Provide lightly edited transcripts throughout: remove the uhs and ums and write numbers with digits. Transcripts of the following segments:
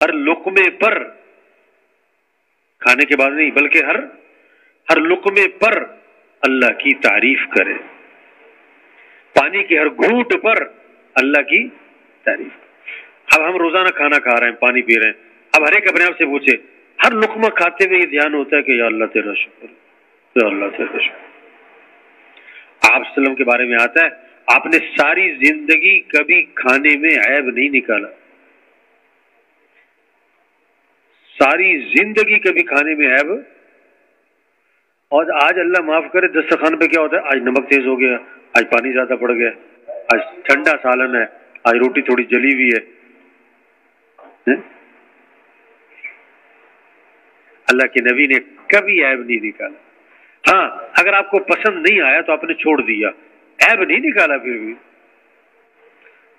ہر لقمے پر، کھانے کے بعد نہیں بلکہ ہر لقمے پر اللہ کی تعریف کرے، پانی کے ہر گھونٹ پر اللہ کی تعریف۔ اب ہم روزانہ کھانا کھا رہے ہیں، پانی پی رہے ہیں، اب ہر ایک اپنے آپ سے پوچھے، ہر لقمہ کھاتے ہوئے یہ دھیان ہوتا ہے کہ یا اللہ تیرا شکر، یا اللہ تیرا شکر۔ آپ صلی اللہ علیہ وسلم کے بارے میں آتا ہے آپ نے ساری زندگی کبھی کھانے میں عیب نہیں نکالا، ساری زندگی کبھی کھانے میں عیب۔ اور آج اللہ معاف کرے دسترخوان پہ کیا ہوتا ہے، آج نمک تیز ہو گیا، آج پانی زیادہ پڑ گیا، آج ٹھنڈا سالن ہے، آج روٹی تھوڑی جلی ہوئی ہے۔ اللہ کے نبی نے کبھی عیب نہیں نکالا۔ ہاں اگر آپ کو پسند نہیں آیا تو آپ نے چھوڑ دیا، عیب نہیں نکالا۔ پھر بھی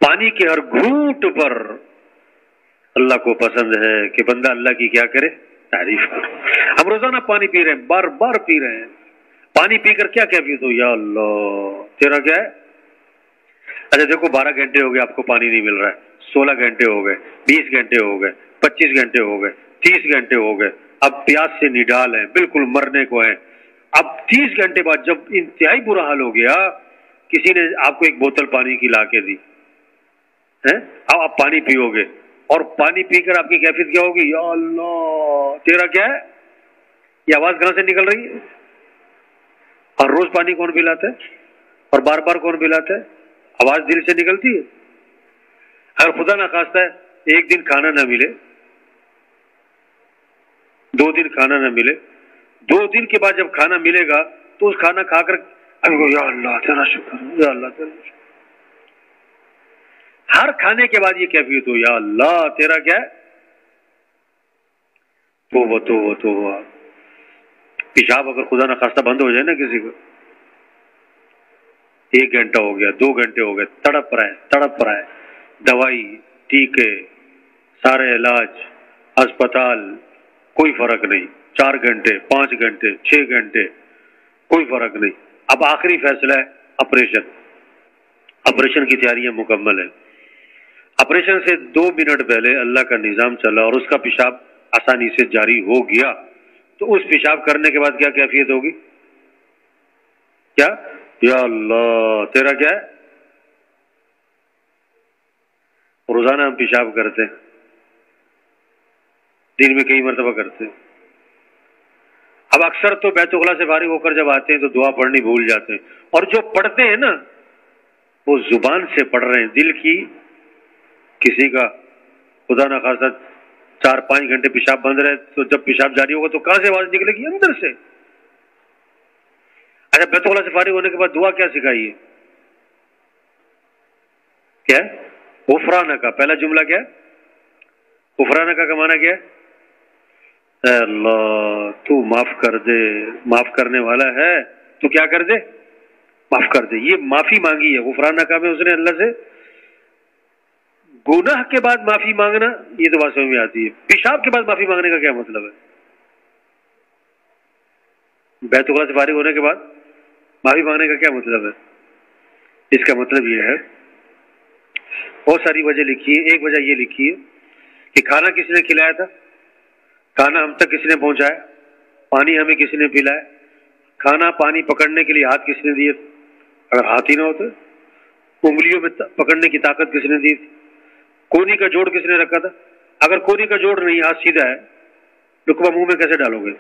پانی کے ہر گھونٹ پر اللہ کو پسند ہے کہ بندہ اللہ کی کیا کرے، تعریف کرے۔ ہم روزانہ پانی پی رہے ہیں، بار بار پی رہے ہیں، پانی پی کر کیا کیفیت ہو، یا اللہ تیرا کیا ہے۔ اچھا دیکھو 12 گھنٹے ہو گئے آپ کو پانی نہیں مل رہا ہے، 16 گھنٹے ہو گئے، 20 گھنٹے ہو گئے، 25 گھنٹے ہو گئے، 30 گھنٹے ہو گئے، اب پیاس سے نڈال ہیں، بالکل مرنے کو ہیں۔ اب 30 گھنٹے بعد جب انتہائی برا حال ہو گیا، کسی نے آپ کو ایک بوتل پانی کی لا کے دی، اب آپ پانی پیو گے اور پانی پی کر آپ کی کیفیت کیا ہوگی، یا اللہ تیرا کیا ہے۔ یہ آواز کہاں سے نکل رہی ہے؟ اور روز پانی کون پلاتا ہے اور بار بار کون پلاتا ہے؟ آواز دل سے نکلتی ہے۔ اگر خدا نہ خواستہ ہے ایک دن کھانا نہ ملے، 2 دن کھانا نہ ملے، 2 دن کے بعد جب کھانا ملے گا تو اس کھانا کھا کر یا اللہ تیرا شکر، یا اللہ تیرا شکر۔ ہر کھانے کے بعد یہ کیفیت ہو، یا اللہ تیرا کیا ہے۔ توبہ توبہ توبہ۔ پیشاب اگر خدا نہ خواستہ بند ہو جائے نا کسی کو، 1 گھنٹہ ہو گیا، 2 گھنٹے ہو گئے، تڑپ رہا ہے، دوائی، ٹیکے، سارے علاج، اسپتال، کوئی فرق نہیں، 4 گھنٹے، 5 گھنٹے، 6 گھنٹے، کوئی فرق نہیں۔ اب آخری فیصلہ ہے آپریشن کی تیاریاں مکمل ہیں۔ آپریشن سے 2 منٹ پہلے اللہ کا نظام چلا اور اس کا پیشاب آسانی سے جاری ہو گیا، تو اس پیشاب کرنے کے بعد کیا کیفیت ہوگی؟ کیا؟ یا اللہ تیرا کیا ہے۔ روزانہ ہم پیشاب کرتے ہیں، دن میں کئی مرتبہ کرتے ہیں۔ اب اکثر تو بیت الخلا سے فارغ ہو کر جب آتے ہیں تو دعا پڑھنی بھول جاتے ہیں، اور جو پڑھتے ہیں نا وہ زبان سے پڑھ رہے ہیں، دل کی کسی کا خدا نہ خواستہ 4-5 گھنٹے پیشاب بند رہے تو جب پیشاب جاری ہوگا تو کہاں سے آواز نکلے گی؟ اندر سے۔ اچھا بیت الخلا سے فارغ ہونے کے بعد دعا کیا سکھائی ہے؟ کیا ہے؟ غفرانک کا پہلا جملہ کیا ہے؟ غفرانک کا معنی کیا ہے؟ اے اللہ تو معاف کر دے، معاف کرنے والا ہے، تو کیا کر دے؟ معاف کر دے۔ یہ معافی مانگی ہے غفرانک میں اس نے اللہ سے۔ گناہ کے بعد معافی مانگنا یہ تو بات سمجھ میں آتی ہے، پیشاب کے بعد معافی مانگنے کا کیا مطلب ہے؟ بیت الخلا سے فارغ ہونے کے بعد معافی مانگنے کا کیا مطلب ہے؟ اس کا مطلب یہ ہے، بہت ساری وجہ لکھی ہے، ایک وجہ یہ لکھی ہے کہ کھانا کس نے کھلایا تھا، کھانا ہم تک کس نے پہنچایا، پانی ہمیں کس نے پلایا، کھانا پانی پکڑنے کے لیے ہاتھ کس نے دیے، اگر ہاتھ ہی نہ ہوتے انگلیوں میں پکڑنے کی طاقت کس نے دی تھی، کونی کا جوڑ کس نے رکھا تھا، اگر کونی کا جوڑ نہیں ہاتھ سیدھا ہے لقمہ منہ میں کیسے ڈالو گے؟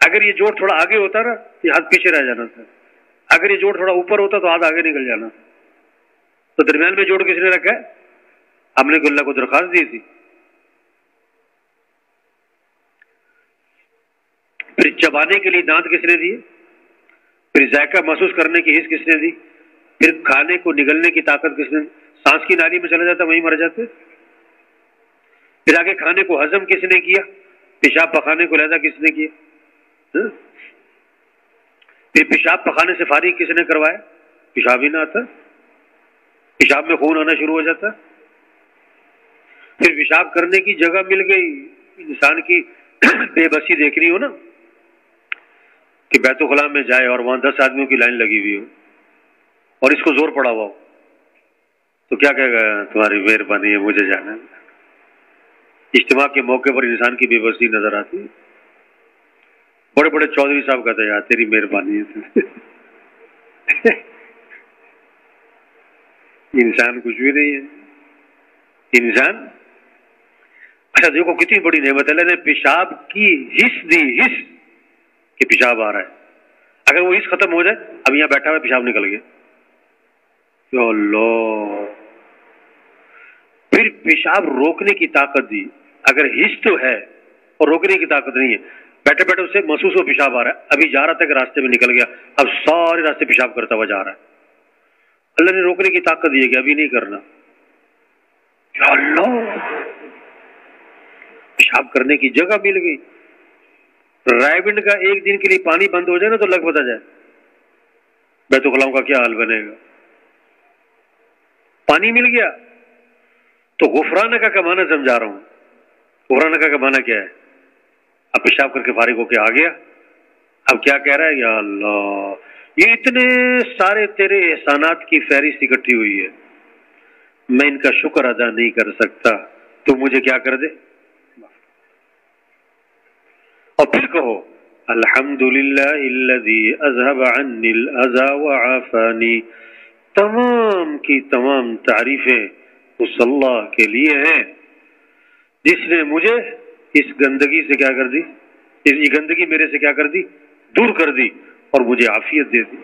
اگر یہ جوڑ تھوڑا آگے ہوتا نا تو ہاتھ پیچھے رہ جانا تھا، اگر یہ جوڑ تھوڑا اوپر ہوتا تو ہاتھ آگے نکل جانا تھا، تو درمیان میں جوڑ کس نے رکھا ہے؟ ہم نے اللہ کو درخواست دی تھی۔ پھر چبانے کے لیے دانت کس نے دیے، پھر ذائقہ محسوس کرنے کی حس کس نے دی، پھر کھانے کو نگلنے کی طاقت کس نے دی، سانس کی نالی میں چلا جاتا وہیں مر جاتے، پھر آگے کھانے کو ہضم کس نے کیا، پیشاب پخانے کو لہذا کس نے کیا، پھر پیشاب پخانے سے فارغ کس نے کروایا، پیشاب ہی نہ آتا، پیشاب میں خون آنا شروع ہو جاتا، پھر پیشاب کرنے کی جگہ مل گئی، انسان کی بے بسی دیکھ رہی ہو نا کہ بیت الخلا میں جائے اور وہاں 10 آدمیوں کی لائن لگی ہوئی ہو اور اس کو زور پڑا ہوا ہو، تو کیا کہے گا؟ تمہاری مہربانی ہے، مجھے جانا ہے۔ اجتماع کے موقع پر انسان کی بے بسی نظر آتی ہے۔ بڑے بڑے چودھری صاحب کہتے ہیں یار تیری مہربانی ہے۔ انسان کچھ بھی نہیں ہے انسان۔ اچھا دیکھو کتنی بڑی نعمت ہے، اللہ نے پیشاب کی حس دی، حس کہ پیشاب آ رہا ہے۔ اگر وہ حس ختم ہو جائے، اب یہاں بیٹھا ہوا پیشاب نکل گیا، یا اللہ، پھر پیشاب روکنے کی طاقت دی۔ اگر حس تو ہے اور روکنے کی طاقت نہیں ہے، بیٹھے بیٹھے اسے محسوس ہو پیشاب آ رہا ہے، ابھی جا رہا تھا کہ راستے میں نکل گیا، اب سارے راستے پیشاب کرتا ہوا جا رہا ہے، اللہ نے روکنے کی طاقت دی ہے کہ ابھی نہیں کرنا۔ یا اللہ، پیشاب کرنے کی جگہ مل گئی۔ رائے کا ایک دن کے لیے پانی بند ہو جائے نا تو لگ پتا جائے بیت الخلاؤں کا کیا حال بنے گا۔ پانی مل گیا تو غفرانہ کا معنی سمجھا رہا ہوں۔ غفرانہ کا معنی کیا ہے؟ اب پیشاب کر کے فارغ ہو کے آ گیا، اب کیا کہہ رہا ہے؟ یا اللہ، یہ اتنے سارے تیرے احسانات کی فہرست اکٹھی ہوئی ہے، میں ان کا شکر ادا نہیں کر سکتا، تو مجھے کیا کر دے۔ اور پھر کہو الحمدللہ الذی اذهب عنی الاذى وعافانی، تمام کی تمام تعریفیں اس اللہ کے لیے ہیں جس نے مجھے اس گندگی سے کیا کر دی، یہ گندگی میرے سے کیا کر دی، دور کر دی اور مجھے عافیت دے دی۔